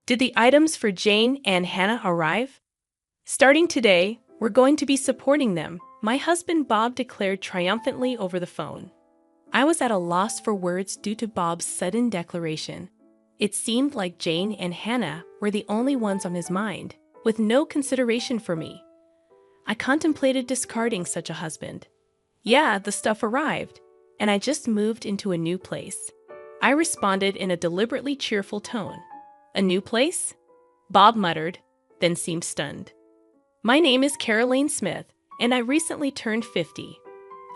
Did the items for Jane and Hannah arrive? Starting today, we're going to be supporting them, my husband Bob declared triumphantly over the phone. I was at a loss for words due to Bob's sudden declaration. It seemed like Jane and Hannah were the only ones on his mind, with no consideration for me. I contemplated discarding such a husband. Yeah, the stuff arrived, and I just moved into a new place. I responded in a deliberately cheerful tone. A new place? Bob muttered, then seemed stunned. My name is Caroline Smith, and I recently turned 50.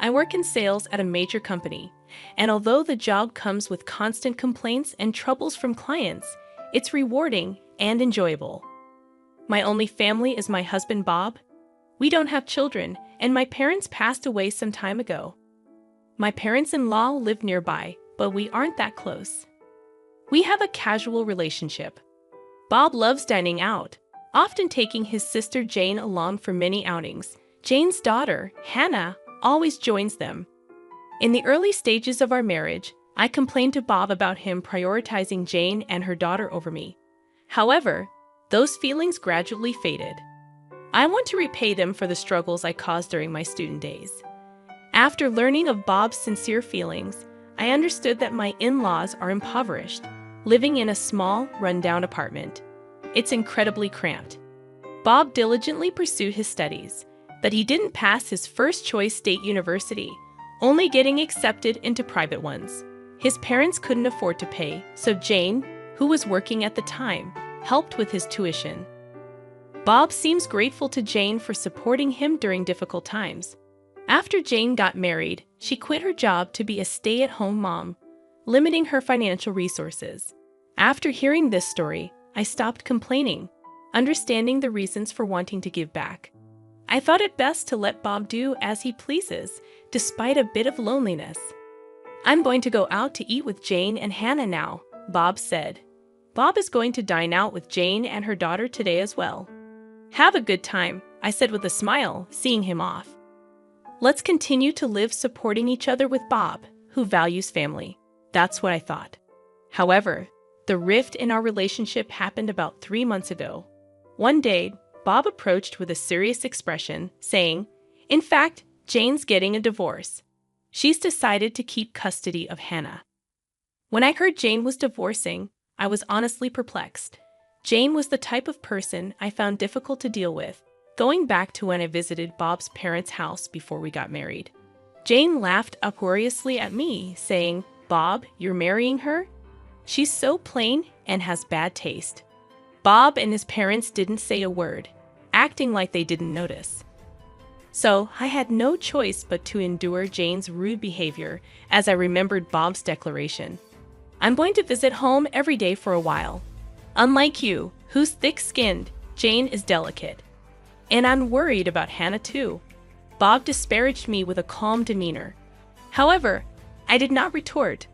I work in sales at a major company, and although the job comes with constant complaints and troubles from clients, it's rewarding and enjoyable. My only family is my husband Bob. We don't have children, and my parents passed away some time ago. My parents-in-law live nearby, but we aren't that close. We have a casual relationship. Bob loves dining out, often taking his sister Jane along for many outings. Jane's daughter, Hannah, always joins them. In the early stages of our marriage, I complained to Bob about him prioritizing Jane and her daughter over me. However, those feelings gradually faded. I want to repay them for the struggles I caused during my student days. After learning of Bob's sincere feelings, I understood that my in-laws are impoverished, living in a small, run-down apartment. It's incredibly cramped. Bob diligently pursued his studies, but he didn't pass his first-choice state university, only getting accepted into private ones. His parents couldn't afford to pay, so Jane, who was working at the time, helped with his tuition. Bob seems grateful to Jane for supporting him during difficult times. After Jane got married, she quit her job to be a stay-at-home mom, limiting her financial resources. After hearing this story, I stopped complaining, understanding the reasons for wanting to give back. I thought it best to let Bob do as he pleases, despite a bit of loneliness. I'm going to go out to eat with Jane and Hannah now, Bob said. Bob is going to dine out with Jane and her daughter today as well. Have a good time, I said with a smile, seeing him off. Let's continue to live supporting each other with Bob, who values family. That's what I thought. However, the rift in our relationship happened about 3 months ago. One day, Bob approached with a serious expression, saying, "In fact, Jane's getting a divorce. She's decided to keep custody of Hannah." When I heard Jane was divorcing, I was honestly perplexed. Jane was the type of person I found difficult to deal with, going back to when I visited Bob's parents' house before we got married. Jane laughed uproariously at me, saying, "Bob, you're marrying her? She's so plain and has bad taste." Bob and his parents didn't say a word, acting like they didn't notice. So I had no choice but to endure Jane's rude behavior as I remembered Bob's declaration. I'm going to visit home every day for a while. Unlike you, who's thick-skinned, Jane is delicate. And I'm worried about Hannah too. Bob disparaged me with a calm demeanor. However, I did not retort.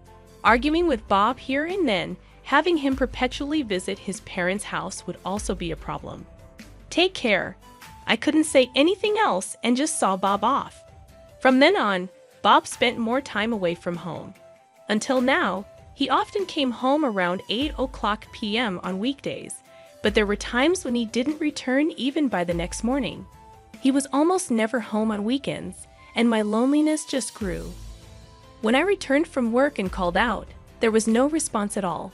Arguing with Bob here and then, having him perpetually visit his parents' house would also be a problem. Take care. I couldn't say anything else and just saw Bob off. From then on, Bob spent more time away from home. Until now, he often came home around 8 p.m. on weekdays, but there were times when he didn't return even by the next morning. He was almost never home on weekends, and my loneliness just grew. When I returned from work and called out, there was no response at all,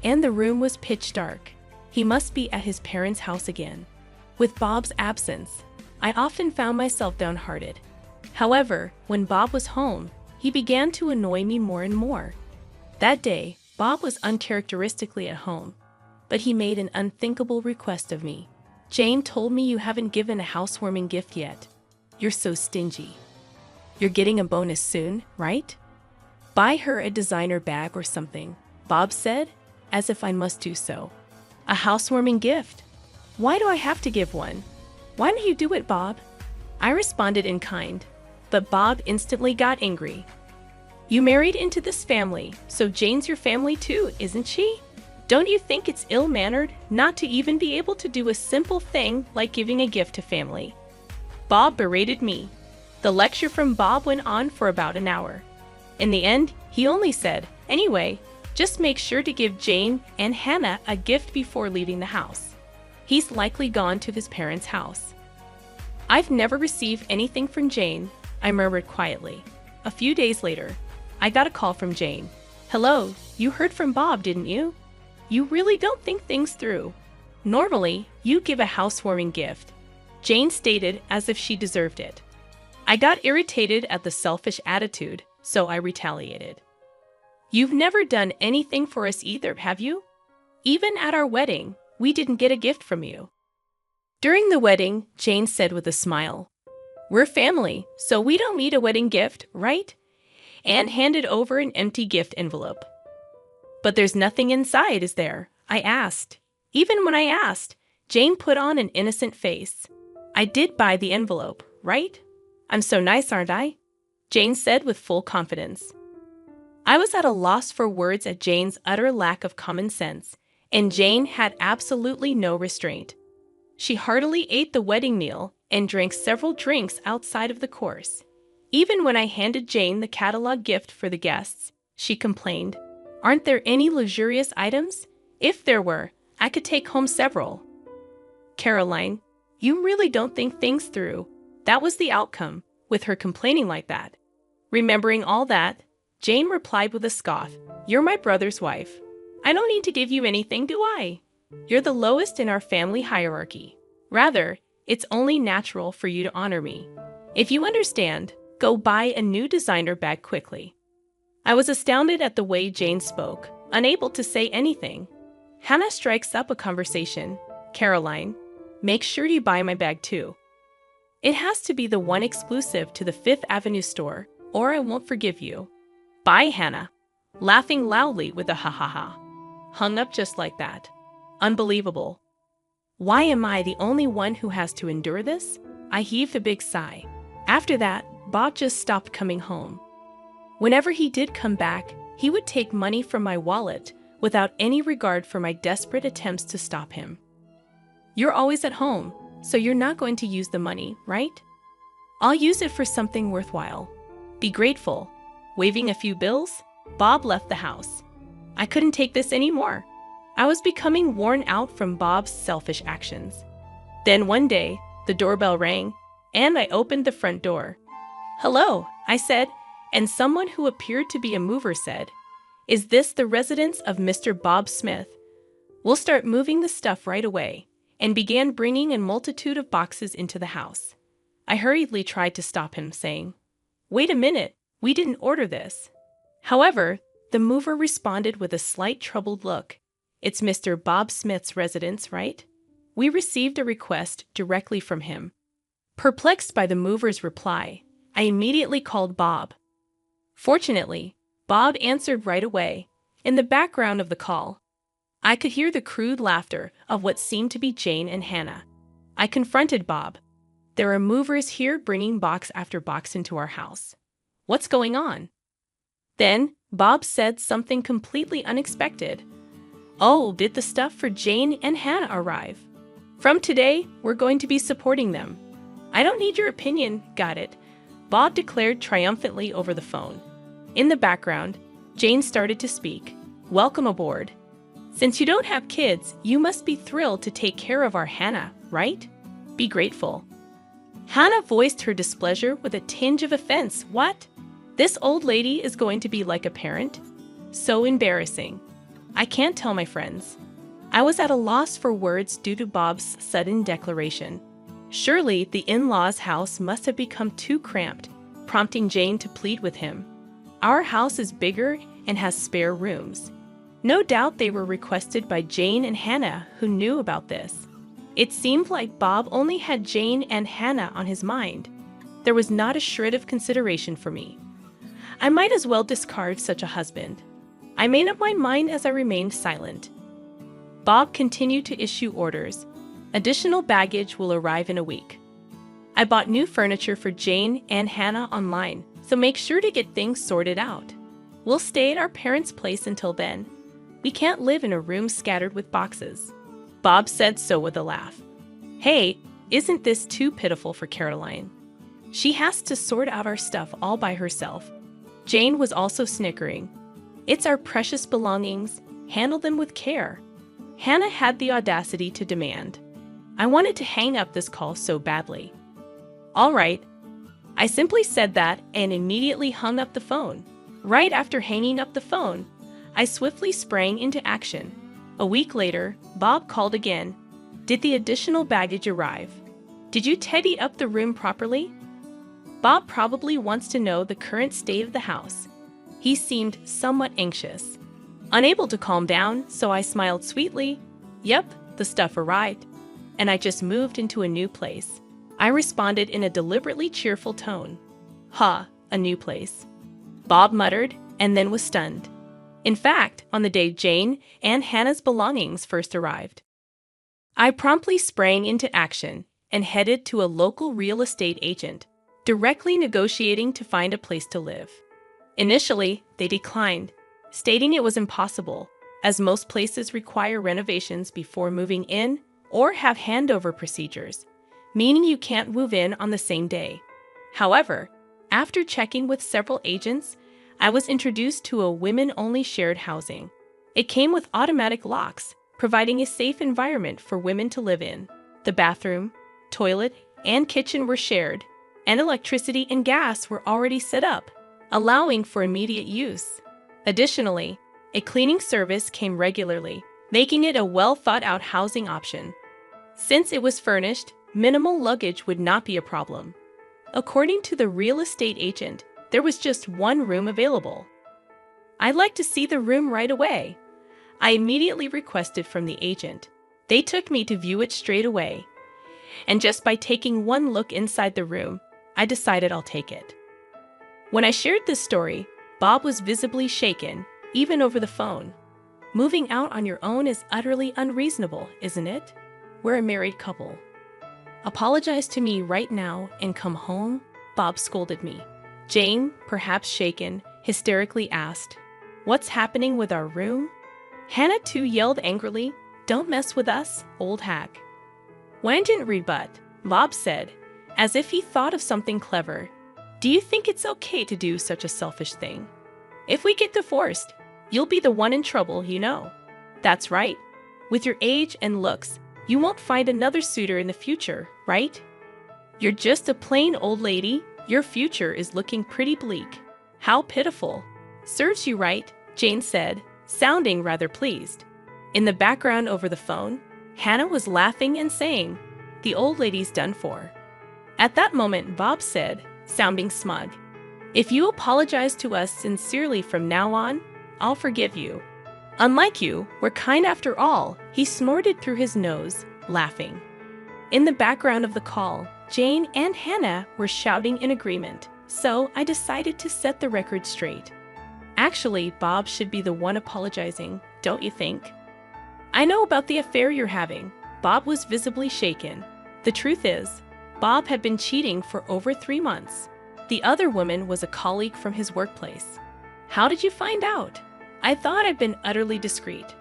and the room was pitch dark. He must be at his parents' house again. With Bob's absence, I often found myself downhearted. However, when Bob was home, he began to annoy me more and more. That day, Bob was uncharacteristically at home, but he made an unthinkable request of me. "Jane told me you haven't given a housewarming gift yet. You're so stingy. You're getting a bonus soon, right? Buy her a designer bag or something," Bob said, as if I must do so. "A housewarming gift? Why do I have to give one? Why don't you do it, Bob?" I responded in kind, but Bob instantly got angry. "You married into this family, so Jane's your family too, isn't she? Don't you think it's ill-mannered not to even be able to do a simple thing like giving a gift to family?" Bob berated me. The lecture from Bob went on for about an hour. In the end, he only said, "Anyway, Just make sure to give Jane and Hannah a gift before leaving the house. He's likely gone to his parents' house. I've never received anything from Jane, I murmured quietly. A few days later, I got a call from Jane. Hello, you heard from Bob, didn't you? You really don't think things through. Normally, you give a housewarming gift, Jane stated as if she deserved it. I got irritated at the selfish attitude, so I retaliated. You've never done anything for us either, have you? Even at our wedding, we didn't get a gift from you. During the wedding, Jane said with a smile, We're family, so we don't need a wedding gift, right? And handed over an empty gift envelope. But there's nothing inside, is there? I asked. Even when I asked, Jane put on an innocent face. I did buy the envelope, right? I'm so nice, aren't I? Jane said with full confidence. I was at a loss for words at Jane's utter lack of common sense, and Jane had absolutely no restraint. She heartily ate the wedding meal and drank several drinks outside of the course. Even when I handed Jane the catalog gift for the guests, she complained, Aren't there any luxurious items? If there were, I could take home several. Caroline, you really don't think things through. That was the outcome, with her complaining like that. Remembering all that, Jane replied with a scoff, You're my brother's wife. I don't need to give you anything, do I? You're the lowest in our family hierarchy. Rather, it's only natural for you to honor me. If you understand, go buy a new designer bag quickly. I was astounded at the way Jane spoke, unable to say anything. Hannah strikes up a conversation. Caroline, make sure you buy my bag too. It has to be the one exclusive to the Fifth Avenue store, or I won't forgive you. Bye, Hannah. Laughing loudly with a ha-ha-ha. Hung up just like that. Unbelievable. Why am I the only one who has to endure this? I heaved a big sigh. After that, Bob just stopped coming home. Whenever he did come back, he would take money from my wallet without any regard for my desperate attempts to stop him. You're always at home, so you're not going to use the money, right? I'll use it for something worthwhile. Be grateful. Waving a few bills, Bob left the house. I couldn't take this anymore. I was becoming worn out from Bob's selfish actions. Then one day, the doorbell rang, and I opened the front door. Hello, I said, and someone who appeared to be a mover said, Is this the residence of Mr. Bob Smith? We'll start moving the stuff right away, and began bringing a multitude of boxes into the house. I hurriedly tried to stop him, saying, Wait a minute, we didn't order this. However, the mover responded with a slight troubled look. It's Mr. Bob Smith's residence, right? We received a request directly from him. Perplexed by the mover's reply, I immediately called Bob. Fortunately, Bob answered right away. In the background of the call, I could hear the crude laughter of what seemed to be Jane and Hannah. I confronted Bob. There are movers here bringing box after box into our house. What's going on? Then, Bob said something completely unexpected. Oh, did the stuff for Jane and Hannah arrive? From today, we're going to be supporting them. I don't need your opinion, got it? Bob declared triumphantly over the phone. In the background, Jane started to speak. Welcome aboard. Since you don't have kids, you must be thrilled to take care of our Hannah, right? Be grateful. Hannah voiced her displeasure with a tinge of offense. What? This old lady is going to be like a parent? So embarrassing. I can't tell my friends. I was at a loss for words due to Bob's sudden declaration. Surely the in-laws' house must have become too cramped, prompting Jane to plead with him. Our house is bigger and has spare rooms. No doubt they were requested by Jane and Hannah, who knew about this. It seemed like Bob only had Jane and Hannah on his mind. There was not a shred of consideration for me. I might as well discard such a husband. I made up my mind as I remained silent. Bob continued to issue orders. Additional baggage will arrive in a week. I bought new furniture for Jane and Hannah online, so make sure to get things sorted out. We'll stay at our parents' place until then. We can't live in a room scattered with boxes. Bob said so with a laugh. Hey, isn't this too pitiful for Caroline? She has to sort out our stuff all by herself. Jane was also snickering. It's our precious belongings. Handle them with care. Hannah had the audacity to demand. I wanted to hang up this call so badly. All right. I simply said that and immediately hung up the phone. Right after hanging up the phone, I swiftly sprang into action. A week later, Bob called again. Did the additional baggage arrive? Did you tidy up the room properly? Bob probably wants to know the current state of the house. He seemed somewhat anxious. Unable to calm down, so I smiled sweetly. Yep, the stuff arrived. And I just moved into a new place. I responded in a deliberately cheerful tone. Ha, a new place. Bob muttered and then was stunned. In fact, on the day Jane and Hannah's belongings first arrived, I promptly sprang into action and headed to a local real estate agent, directly negotiating to find a place to live. Initially, they declined, stating it was impossible, as most places require renovations before moving in or have handover procedures, meaning you can't move in on the same day. However, after checking with several agents, I was introduced to a women-only shared housing. It came with automatic locks, providing a safe environment for women to live in. The bathroom, toilet, and kitchen were shared, and electricity and gas were already set up, allowing for immediate use. Additionally, a cleaning service came regularly, making it a well-thought-out housing option. Since it was furnished, minimal luggage would not be a problem. According to the real estate agent, there was just one room available. I'd like to see the room right away. I immediately requested from the agent. They took me to view it straight away. And just by taking one look inside the room, I decided I'll take it. When I shared this story, Bob was visibly shaken, even over the phone. Moving out on your own is utterly unreasonable, isn't it? We're a married couple. Apologize to me right now and come home, Bob scolded me. Jane, perhaps shaken, hysterically asked, What's happening with our room? Hannah too yelled angrily, Don't mess with us, old hack. When I didn't rebut, Bob said, as if he thought of something clever, Do you think it's okay to do such a selfish thing? If we get divorced, you'll be the one in trouble, you know. That's right. With your age and looks, you won't find another suitor in the future, right? You're just a plain old lady. Your future is looking pretty bleak. How pitiful. Serves you right, Jane said, sounding rather pleased. In the background over the phone, Hannah was laughing and saying, The old lady's done for. At that moment, Bob said, sounding smug, If you apologize to us sincerely from now on, I'll forgive you. Unlike you, we're kind after all, he snorted through his nose, laughing. In the background of the call, Jane and Hannah were shouting in agreement, so I decided to set the record straight. Actually, Bob should be the one apologizing, don't you think? I know about the affair you're having. Bob was visibly shaken. The truth is, Bob had been cheating for over 3 months. The other woman was a colleague from his workplace. How did you find out? I thought I'd been utterly discreet.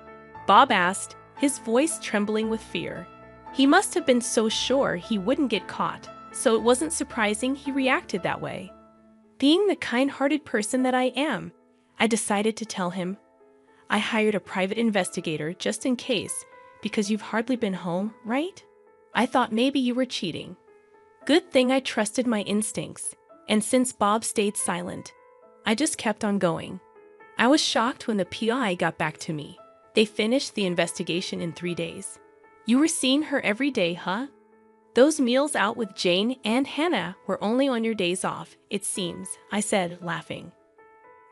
Bob asked, his voice trembling with fear. He must have been so sure he wouldn't get caught, so it wasn't surprising he reacted that way. Being the kind-hearted person that I am, I decided to tell him, I hired a private investigator just in case, because you've hardly been home, right? I thought maybe you were cheating. Good thing I trusted my instincts, and since Bob stayed silent, I just kept on going. I was shocked when the PI got back to me. They finished the investigation in 3 days. You were seeing her every day, huh? Those meals out with Jane and Hannah were only on your days off, it seems, I said, laughing.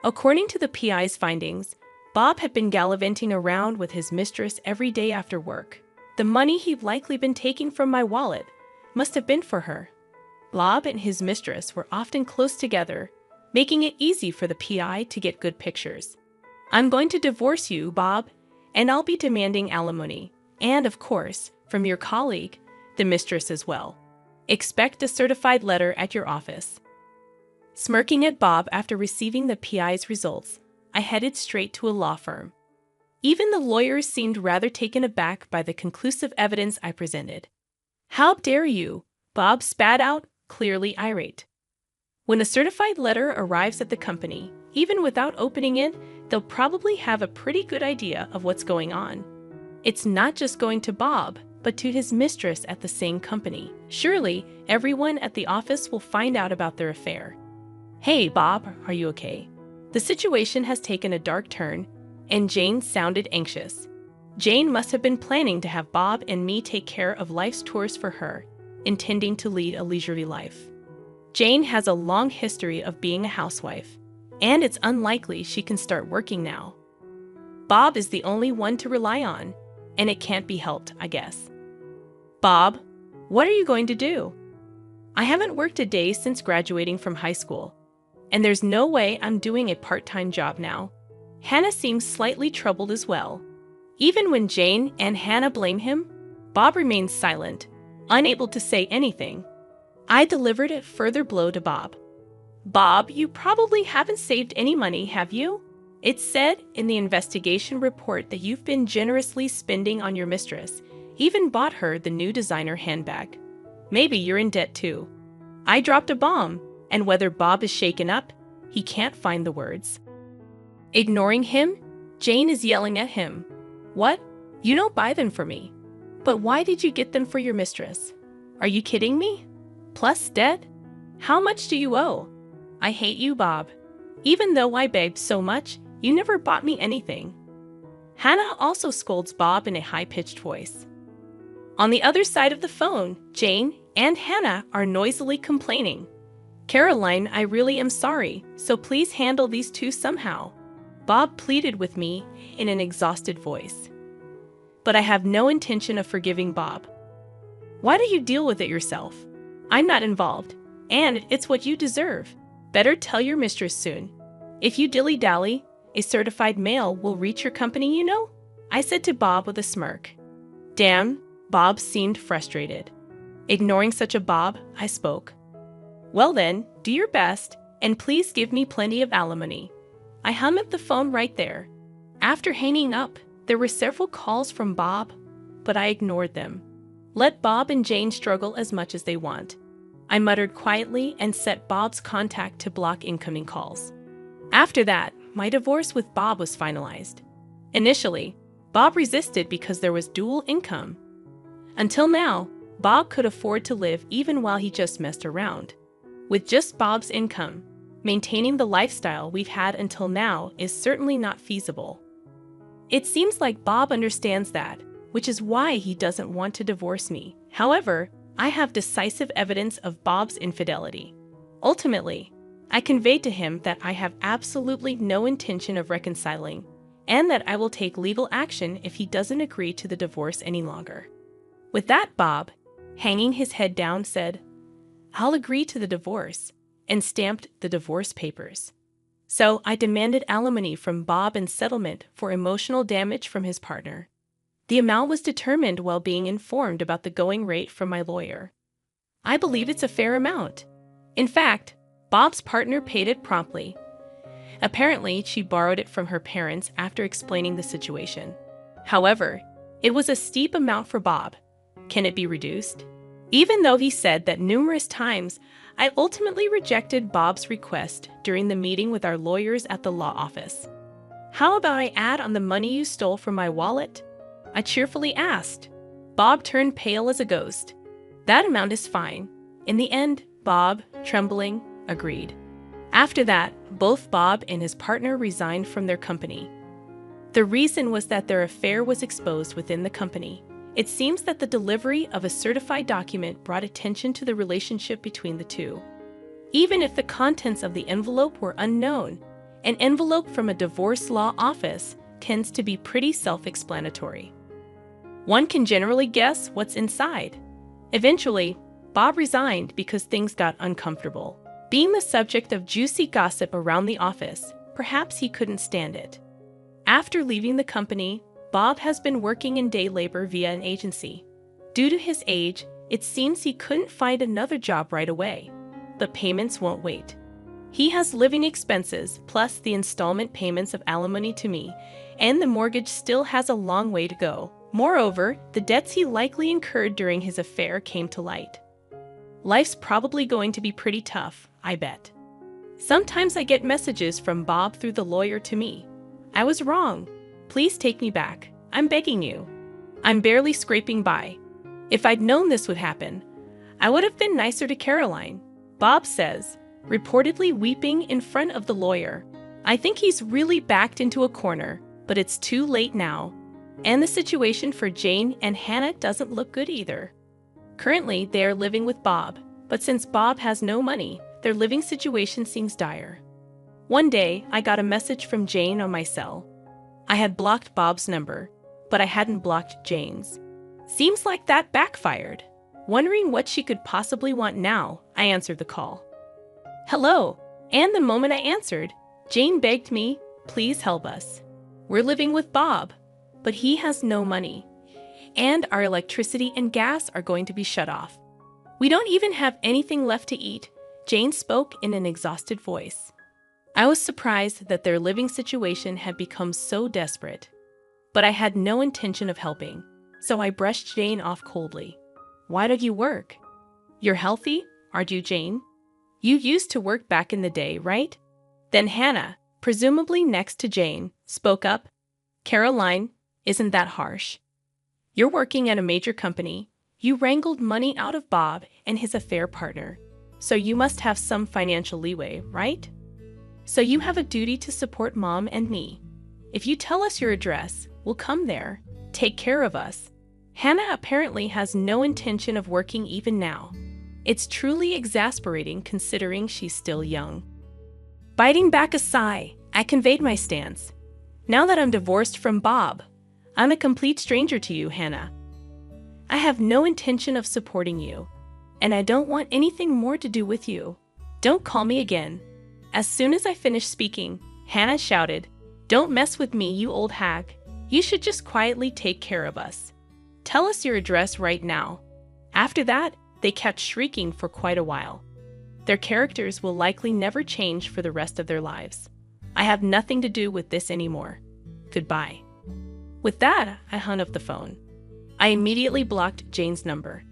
According to the PI's findings, Bob had been gallivanting around with his mistress every day after work. The money he'd likely been taking from my wallet must have been for her. Bob and his mistress were often close together, making it easy for the PI to get good pictures. I'm going to divorce you, Bob, and I'll be demanding alimony. And, of course, from your colleague, the mistress as well. Expect a certified letter at your office. Smirking at Bob after receiving the PI's results, I headed straight to a law firm. Even the lawyers seemed rather taken aback by the conclusive evidence I presented. How dare you? Bob spat out, clearly irate. When a certified letter arrives at the company, even without opening it, they'll probably have a pretty good idea of what's going on. It's not just going to Bob, but to his mistress at the same company. Surely, everyone at the office will find out about their affair. Hey, Bob, are you okay? The situation has taken a dark turn, and Jane sounded anxious. Jane must have been planning to have Bob and me take care of life's chores for her, intending to lead a leisurely life. Jane has a long history of being a housewife, and it's unlikely she can start working now. Bob is the only one to rely on, and it can't be helped, I guess. Bob, what are you going to do? I haven't worked a day since graduating from high school, and there's no way I'm doing a part-time job now. Hannah seems slightly troubled as well. Even when Jane and Hannah blame him, Bob remains silent, unable to say anything. I delivered a further blow to Bob. Bob, you probably haven't saved any money, have you? It's said in the investigation report that you've been generously spending on your mistress, even bought her the new designer handbag. Maybe you're in debt too. I dropped a bomb, and whether Bob is shaken up, he can't find the words. Ignoring him, Jane is yelling at him. What? You don't buy them for me. But why did you get them for your mistress? Are you kidding me? Plus debt? How much do you owe? I hate you, Bob. Even though I begged so much, you never bought me anything. Hannah also scolds Bob in a high-pitched voice. On the other side of the phone, Jane and Hannah are noisily complaining. Caroline, I really am sorry, so please handle these two somehow. Bob pleaded with me in an exhausted voice. But I have no intention of forgiving Bob. Why don't you deal with it yourself? I'm not involved, and it's what you deserve. Better tell your mistress soon. If you dilly-dally, a certified mail will reach your company, you know? I said to Bob with a smirk. Damn, Bob seemed frustrated. Ignoring such a Bob, I spoke. Well then, do your best, and please give me plenty of alimony. I hung up the phone right there. After hanging up, there were several calls from Bob, but I ignored them. Let Bob and Jane struggle as much as they want. I muttered quietly and set Bob's contact to block incoming calls. After that, my divorce with Bob was finalized. Initially, Bob resisted because there was dual income. Until now, Bob could afford to live even while he just messed around. With just Bob's income, maintaining the lifestyle we've had until now is certainly not feasible. It seems like Bob understands that, which is why he doesn't want to divorce me. However, I have decisive evidence of Bob's infidelity. Ultimately, I conveyed to him that I have absolutely no intention of reconciling, and that I will take legal action if he doesn't agree to the divorce any longer. With that, Bob, hanging his head down, said, I'll agree to the divorce, and stamped the divorce papers. So I demanded alimony from Bob in settlement for emotional damage from his partner. The amount was determined while being informed about the going rate from my lawyer. I believe it's a fair amount. In fact, Bob's partner paid it promptly. Apparently, she borrowed it from her parents after explaining the situation. However, it was a steep amount for Bob. Can it be reduced? Even though he said that numerous times, I ultimately rejected Bob's request during the meeting with our lawyers at the law office. How about I add on the money you stole from my wallet? I cheerfully asked. Bob turned pale as a ghost. That amount is fine. In the end, Bob, trembling, agreed. After that, both Bob and his partner resigned from their company. The reason was that their affair was exposed within the company. It seems that the delivery of a certified document brought attention to the relationship between the two. Even if the contents of the envelope were unknown, an envelope from a divorce law office tends to be pretty self-explanatory. One can generally guess what's inside. Eventually, Bob resigned because things got uncomfortable. Being the subject of juicy gossip around the office, perhaps he couldn't stand it. After leaving the company, Bob has been working in day labor via an agency. Due to his age, it seems he couldn't find another job right away, but payments won't wait. He has living expenses plus the installment payments of alimony to me, and the mortgage still has a long way to go. Moreover, the debts he likely incurred during his affair came to light. Life's probably going to be pretty tough, I bet. Sometimes I get messages from Bob through the lawyer to me. I was wrong. Please take me back. I'm begging you. I'm barely scraping by. If I'd known this would happen, I would have been nicer to Caroline, Bob says, reportedly weeping in front of the lawyer. I think he's really backed into a corner, but it's too late now. And the situation for Jane and Hannah doesn't look good either. Currently, they are living with Bob, but since Bob has no money, their living situation seems dire. One day, I got a message from Jane on my cell. I had blocked Bob's number, but I hadn't blocked Jane's. Seems like that backfired. Wondering what she could possibly want now, I answered the call. Hello, and the moment I answered, Jane begged me, please help us. We're living with Bob, but he has no money, and our electricity and gas are going to be shut off. We don't even have anything left to eat, Jane spoke in an exhausted voice. I was surprised that their living situation had become so desperate. But I had no intention of helping, so I brushed Jane off coldly. Why don't you work? You're healthy, aren't you, Jane? You used to work back in the day, right? Then Hannah, presumably next to Jane, spoke up. Caroline, isn't that harsh? You're working at a major company. You wrangled money out of Bob and his affair partner, so you must have some financial leeway, right? So you have a duty to support Mom and me. If you tell us your address, we'll come there. Take care of us. Hannah apparently has no intention of working even now. It's truly exasperating considering she's still young. Biting back a sigh, I conveyed my stance. Now that I'm divorced from Bob, I'm a complete stranger to you, Hannah. I have no intention of supporting you, and I don't want anything more to do with you. Don't call me again. As soon as I finished speaking, Hannah shouted, Don't mess with me, you old hag. You should just quietly take care of us. Tell us your address right now. After that, they kept shrieking for quite a while. Their characters will likely never change for the rest of their lives. I have nothing to do with this anymore. Goodbye. With that, I hung up the phone. I immediately blocked Jane's number.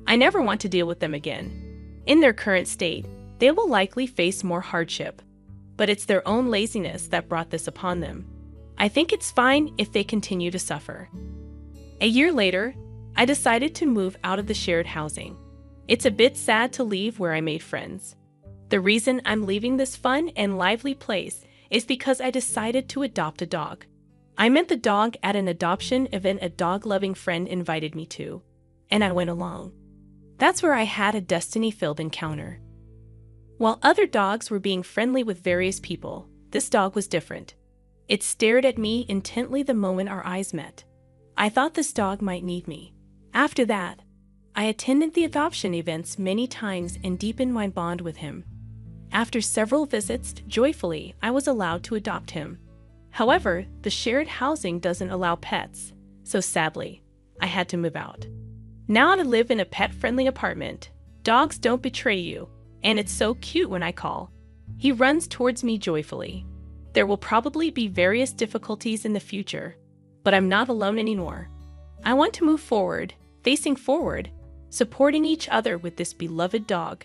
I never want to deal with them again. In their current state, they will likely face more hardship, but it's their own laziness that brought this upon them. I think it's fine if they continue to suffer. A year later, I decided to move out of the shared housing. It's a bit sad to leave where I made friends. The reason I'm leaving this fun and lively place is because I decided to adopt a dog. I met the dog at an adoption event a dog-loving friend invited me to, and I went along. That's where I had a destiny-filled encounter. While other dogs were being friendly with various people, this dog was different. It stared at me intently the moment our eyes met. I thought this dog might need me. After that, I attended the adoption events many times and deepened my bond with him. After several visits, joyfully, I was allowed to adopt him. However, the shared housing doesn't allow pets, so sadly, I had to move out. Now I live in a pet-friendly apartment. Dogs don't betray you, and it's so cute when I call. He runs towards me joyfully. There will probably be various difficulties in the future, but I'm not alone anymore. I want to move forward, facing forward, supporting each other with this beloved dog.